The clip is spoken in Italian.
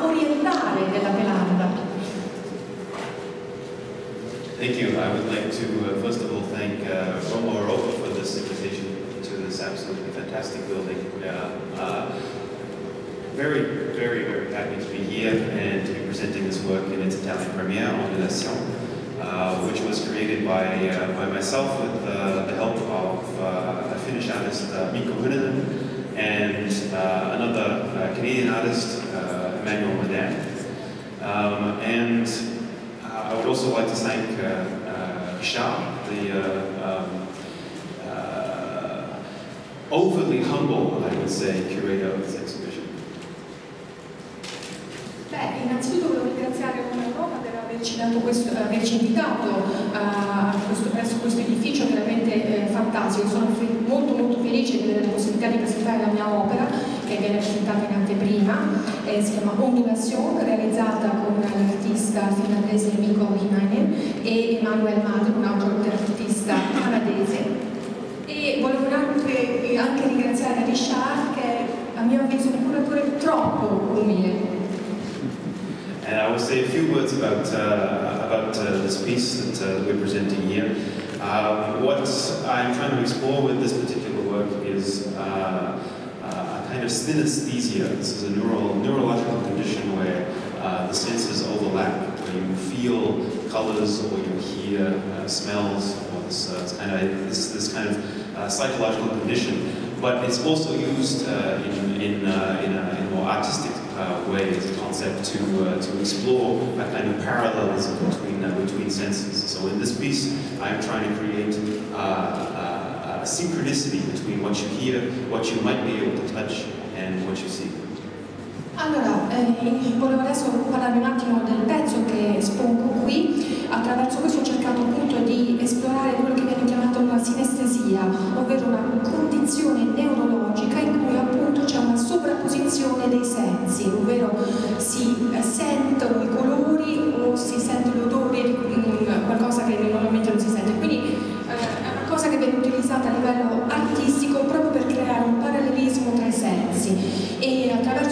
orientale della Pelanda. Thank you. I would like to first of all thank Roma for this invitation to this absolutely fantastic building. Very happy to be here and to be presenting this work in its Italian premiere, Ondulation, which was created by myself with the help of a Finnish artist, Comune, and another Canadian artist, Emmanuel Madame. And I would also like to thank Richard, the overly humble, I would say, curator of this exhibition. Innanzitutto volevo ringraziare Roma per averci invitato verso questo edificio veramente fantastico. Sono molto felice di avere la possibilità di presentare la mia opera, che viene presentata in anteprima. Si chiama Ondulation, realizzata con l'artista finlandese Mikko Himanen e Emmanuel Madre, un altro artista canadese. E volevo anche ringraziare Richard, che è a mio avviso un curatore troppo umile. And I will say a few words about this piece that we're presenting here. What I'm trying to explore with this particular work is a kind of synesthesia. This is a neurological condition where the senses overlap, where you feel colors or you hear smells, or this kind of psychological condition. But it's also used in a more artistic way as a concept to explore a kind of parallelism between senses. So in this piece, I'm trying to create a synchronicity between what you hear, what you might be able to touch, and what you see. Allora, volevo adesso parlarvi un attimo del pezzo che espongo qui. Attraverso questo ho cercato appunto di esplorare quello che viene chiamato una sinestesia, ovvero una condizione neurologica in cui appunto c'è una sovrapposizione dei sensi, ovvero si sentono i colori o si sentono gli odori, qualcosa che normalmente non si sente. Quindi è una cosa che viene utilizzata a livello artistico proprio per creare un parallelismo tra i sensi, e attraverso